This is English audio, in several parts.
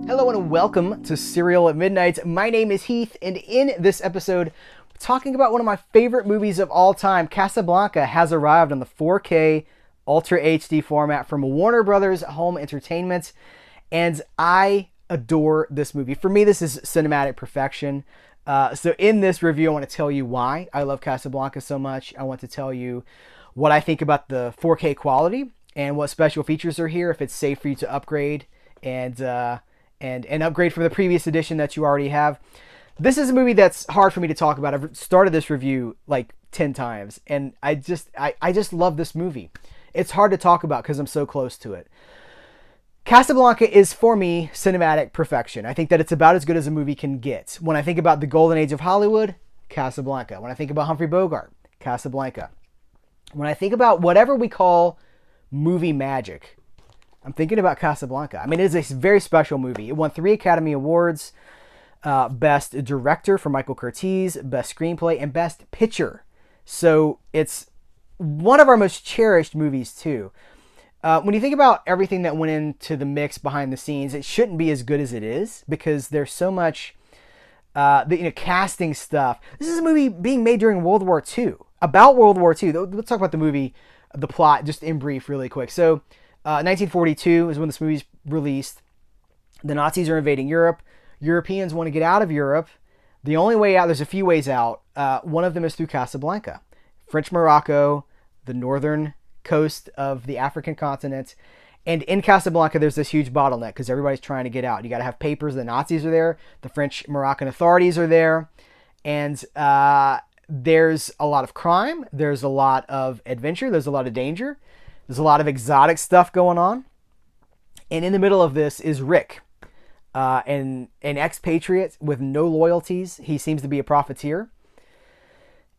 Hello and welcome to Cereal at Midnight. My name is Heath, and in this episode, we're talking about one of my favorite movies of all time. Casablanca has arrived on the 4K Ultra HD format from Warner Brothers Home Entertainment, and I adore this movie. For me, this is cinematic perfection. So in this review, I want to tell you why I love Casablanca so much. I want to tell you what I think about the 4K quality and what special features are here, if it's safe for you to upgrade and upgrade from the previous edition that you already have. This is a movie that's hard for me to talk about. I've started this review like 10 times, and I just love this movie. It's hard to talk about because I'm so close to it. Casablanca is, for me, cinematic perfection. I think that it's about as good as a movie can get. When I think about the golden age of Hollywood, Casablanca. When I think about Humphrey Bogart, Casablanca. When I think about whatever we call movie magic, I'm thinking about Casablanca. I mean, it is a very special movie. It won 3 Academy Awards. Best Director for Michael Curtiz, Best Screenplay, and Best Picture. So it's one of our most cherished movies, too. When you think about everything that went into the mix behind the scenes, it shouldn't be as good as it is because there's so much casting stuff. This is a movie being made during World War II, about World War II. Let's talk about the movie, the plot, just in brief really quick. So 1942 is when this movie's released. The Nazis are invading Europe. Europeans want to get out of Europe. The only way out, there's a few ways out. One of them is through Casablanca. French Morocco, the northern coast of the African continent. And in Casablanca, there's this huge bottleneck because everybody's trying to get out. You got to have papers. The Nazis are there. The French Moroccan authorities are there. And there's a lot of crime. There's a lot of adventure. There's a lot of danger. There's a lot of exotic stuff going on. And in the middle of this is Rick, an expatriate with no loyalties. He seems to be a profiteer.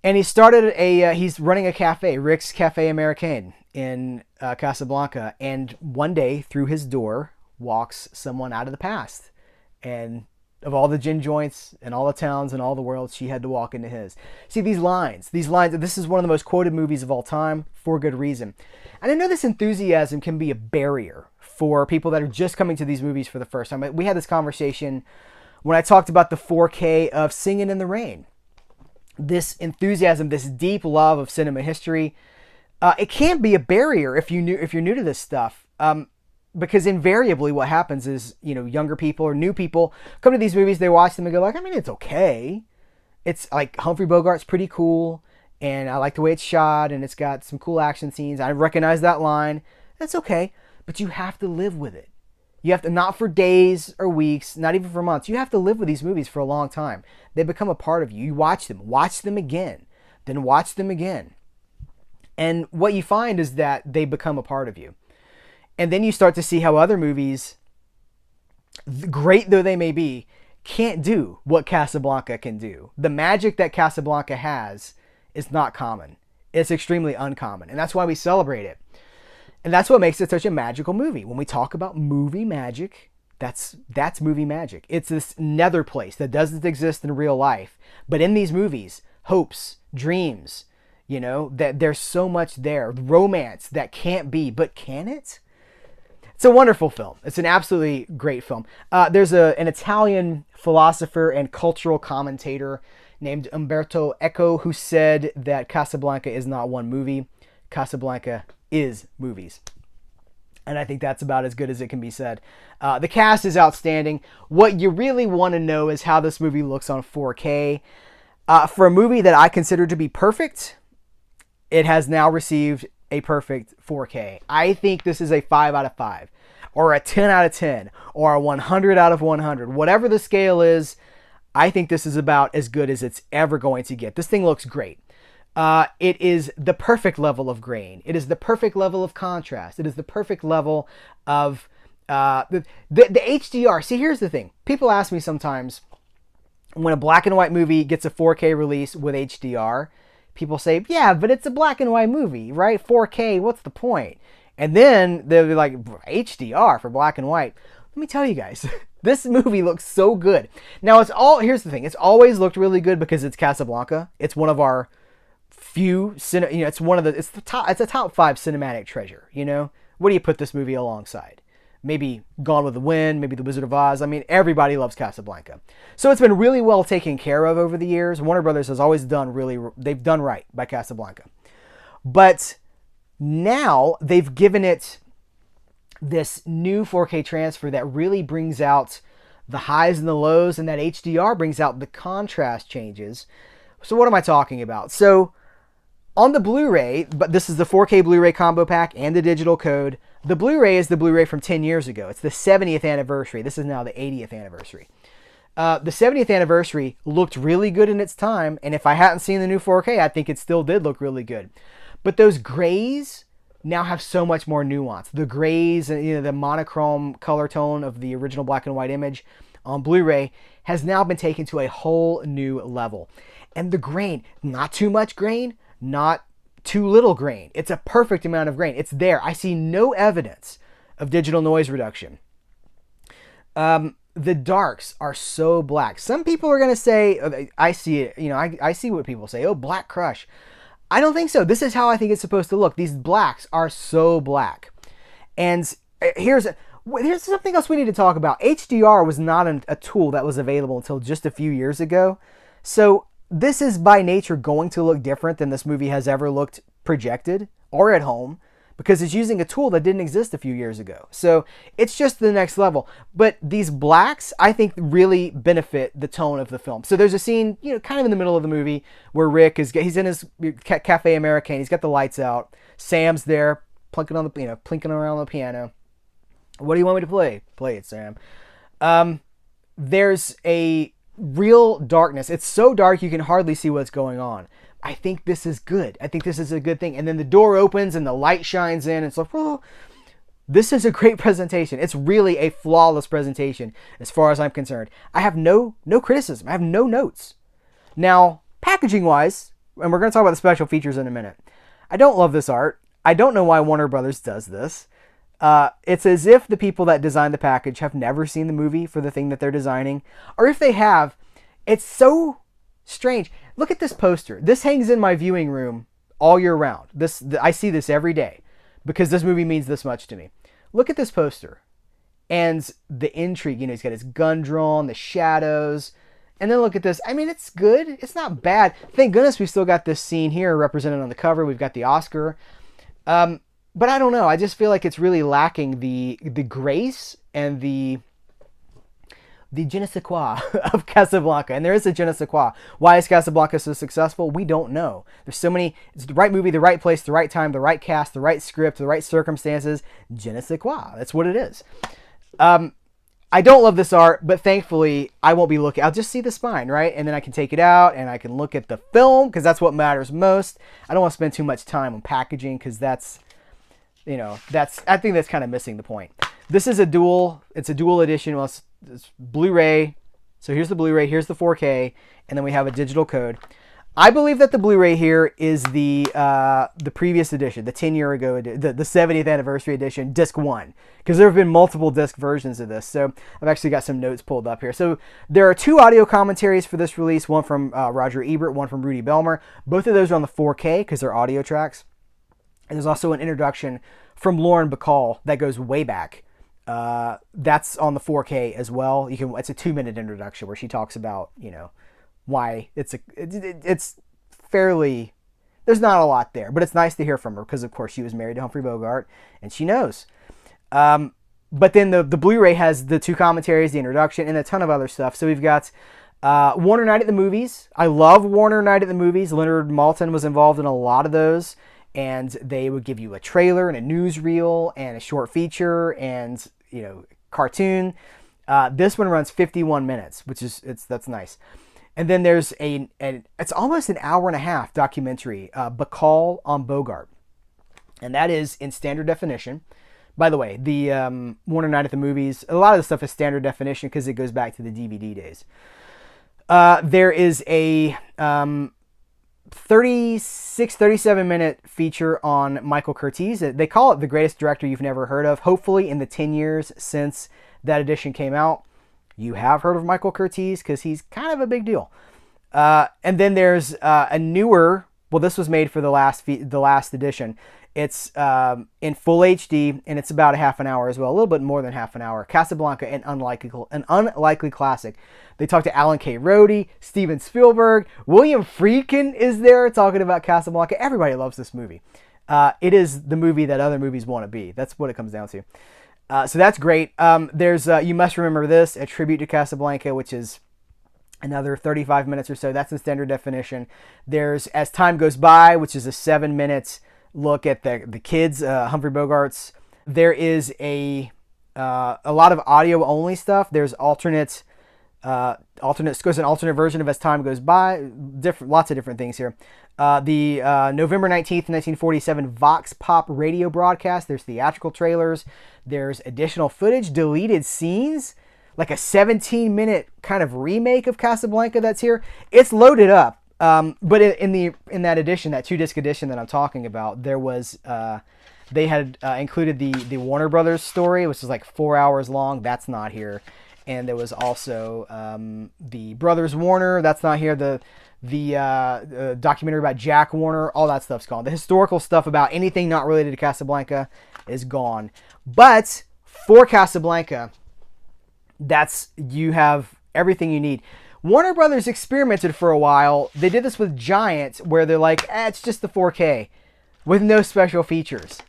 And he's running a cafe, Rick's Cafe Americain in Casablanca. And one day, through his door, walks someone out of the past. And of all the gin joints and all the towns and all the world, she had to walk into his. See, these lines, this is one of the most quoted movies of all time for good reason. And I know this enthusiasm can be a barrier for people that are just coming to these movies for the first time. We had this conversation when I talked about the 4K of Singin' in the Rain. This enthusiasm, this deep love of cinema history, it can be a barrier if you're new to this stuff. Because invariably what happens is, younger people or new people come to these movies, they watch them and go like, I mean, it's okay. It's like Humphrey Bogart's pretty cool, and I like the way it's shot, and it's got some cool action scenes. I recognize that line. That's okay. But you have to live with it. You have to, not for days or weeks, not even for months. You have to live with these movies for a long time. They become a part of you. You watch them again, then watch them again. And what you find is that they become a part of you. And then you start to see how other movies, great though they may be, can't do what Casablanca can do. The magic that Casablanca has is not common. It's extremely uncommon. And that's why we celebrate it. And that's what makes it such a magical movie. When we talk about movie magic, that's movie magic. It's this nether place that doesn't exist in real life. But in these movies, hopes, dreams, that there's so much there. Romance that can't be, but can it? It's a wonderful film. It's an absolutely great film. There's an Italian philosopher and cultural commentator named Umberto Eco who said that Casablanca is not one movie. Casablanca is movies. And I think that's about as good as it can be said. The cast is outstanding. What you really want to know is how this movie looks on 4K. For a movie that I consider to be perfect, it has now received a perfect 4K. I think this is a 5 out of 5 or a 10 out of 10 or a 100 out of 100. Whatever the scale is, I think this is about as good as it's ever going to get. This thing looks great. It is the perfect level of grain. It is the perfect level of contrast. It is the perfect level of the HDR. See, here's the thing. People ask me sometimes when a black and white movie gets a 4K release with HDR, people say, yeah, but it's a black and white movie, right? 4K, what's the point? And then they'll be like, HDR for black and white. Let me tell you guys, this movie looks so good. Now, here's the thing. It's always looked really good because it's Casablanca. It's one of our few, it's a top 5 cinematic treasure, What do you put this movie alongside? maybe Gone with the Wind, maybe The Wizard of Oz. I mean, everybody loves Casablanca. So it's been really well taken care of over the years. Warner Brothers has always they've done right by Casablanca. But now they've given it this new 4K transfer that really brings out the highs and the lows, and that HDR brings out the contrast changes. So what am I talking about? So on the Blu-ray, but this is the 4K Blu-ray combo pack and the digital code. The Blu-ray is the Blu-ray from 10 years ago. It's the 70th anniversary. This is now the 80th anniversary. The 70th anniversary looked really good in its time, and if I hadn't seen the new 4K, I think it still did look really good. But those grays now have so much more nuance. The grays and the monochrome color tone of the original black and white image on Blu-ray has now been taken to a whole new level. And the grain, not too much grain, not too little grain. It's a perfect amount of grain. It's there. I see no evidence of digital noise reduction. The darks are so black. Some people are going to say, I see it, I see what people say, oh, black crush. I don't think so. This is how I think it's supposed to look. These blacks are so black. And here's something else we need to talk about. HDR was not a tool that was available until just a few years ago. So this is by nature going to look different than this movie has ever looked projected or at home, because it's using a tool that didn't exist a few years ago. So it's just the next level. But these blacks, I think, really benefit the tone of the film. So there's a scene, kind of in the middle of the movie where he's in his Cafe American. He's got the lights out. Sam's there, plinking around on the piano. What do you want me to play? Play it, Sam. There's a real darkness. It's so dark you can hardly see what's going on. I think this is good. I think this is a good thing. And then the door opens and the light shines in. And it's like, oh, this is a great presentation. It's really a flawless presentation as far as I'm concerned. I have no criticism. I have no notes. Now, packaging-wise, and we're going to talk about the special features in a minute, I don't love this art. I don't know why Warner Brothers does this. It's as if the people that designed the package have never seen the movie for the thing that they're designing. Or if they have, it's so strange. Look at this poster. This hangs in my viewing room all year round. I see this every day because this movie means this much to me. Look at this poster and the intrigue. He's got his gun drawn, the shadows. And then look at this. I mean, it's good. It's not bad. Thank goodness we still got this scene here represented on the cover. We've got the Oscar. But I don't know. I just feel like it's really lacking the grace and the je ne sais quoi of Casablanca. And there is a je ne sais quoi. Why is Casablanca so successful? We don't know. There's so many. It's the right movie, the right place, the right time, the right cast, the right script, the right circumstances. Je ne sais quoi. That's what it is. I don't love this art, but thankfully I won't be looking. I'll just see the spine, right? And then I can take it out and I can look at the film because that's what matters most. I don't want to spend too much time on packaging because I think that's kind of missing the point. This is it's a dual edition. Well, it's Blu-ray. So here's the Blu-ray, here's the 4K, and then we have a digital code. I believe that the Blu-ray here is the previous edition, the 10-year ago, the 70th anniversary edition, disc 1, because there have been multiple disc versions of this. So I've actually got some notes pulled up here. So there are 2 audio commentaries for this release, one from Roger Ebert, one from Rudy Belmer. Both of those are on the 4K because they're audio tracks. And there's also an introduction from Lauren Bacall that goes way back. That's on the 4K as well. It's a 2-minute introduction where she talks about, why it's fairly, there's not a lot there, but it's nice to hear from her because of course she was married to Humphrey Bogart and she knows. But then the Blu-ray has the 2 commentaries, the introduction, and a ton of other stuff. So we've got Warner Night at the Movies. I love Warner Night at the Movies. Leonard Maltin was involved in a lot of those. And they would give you a trailer and a newsreel and a short feature and, cartoon. This one runs 51 minutes, that's nice. And then there's it's almost an hour and a half documentary, Bacall on Bogart. And that is in standard definition. By the way, the Warner Night at the Movies, a lot of the stuff is standard definition because it goes back to the DVD days. There is a 37 minute feature on Michael Curtiz. They call it the greatest director you've never heard of. Hopefully in the 10 years since that edition came out, you have heard of Michael Curtiz because he's kind of a big deal. And then there's a newer, well, this was made for the last edition. It's in full HD, and it's about a half an hour as well, a little bit more than half an hour. Casablanca, an unlikely classic. They talked to Alan K. Rhodey, Steven Spielberg, William Friedkin is there talking about Casablanca. Everybody loves this movie. It is the movie that other movies want to be. That's what it comes down to. So that's great. There's You Must Remember This, a tribute to Casablanca, which is another 35 minutes or so. That's in standard definition. There's As Time Goes By, which is a 7 minutes look at the kids, Humphrey Bogart's. There is a lot of audio only stuff. There's alternate version of As Time Goes By. Lots of different things here. The November 19th, 1947 Vox Pop radio broadcast. There's theatrical trailers. There's additional footage, deleted scenes, like a 17-minute kind of remake of Casablanca that's here. It's loaded up. But in that edition, that 2-disc edition that I'm talking about, there was they had included the Warner Brothers story, which is like 4 hours long. That's not here. And there was also the Brothers Warner. That's not here. The documentary about Jack Warner. All that stuff's gone. The historical stuff about anything not related to Casablanca is gone. But for Casablanca, you have everything you need. Warner Brothers experimented for a while. They did this with Giant, where they're like, it's just the 4K with no special features.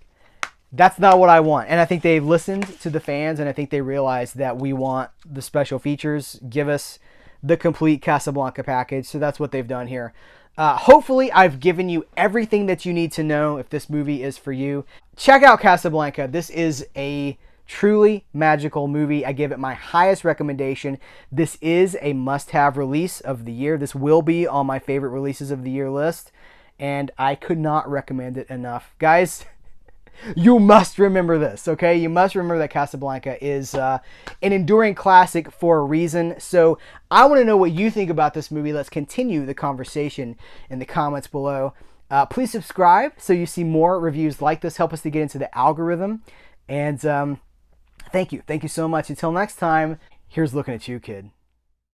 That's not what I want. And I think they've listened to the fans, and I think they realized that we want the special features. Give us the complete Casablanca package. So that's what they've done here. Hopefully, I've given you everything that you need to know if this movie is for you. Check out Casablanca. This is a truly magical movie. I give it my highest recommendation. This is a must-have release of the year. This will be on my favorite releases of the year list, and I could not recommend it enough. Guys, you must remember this, okay? You must remember that Casablanca is an enduring classic for a reason. So I want to know what you think about this movie. Let's continue the conversation in the comments below. Please subscribe so you see more reviews like this. Help us to get into the algorithm. And thank you so much. Until next time, here's looking at you, kid.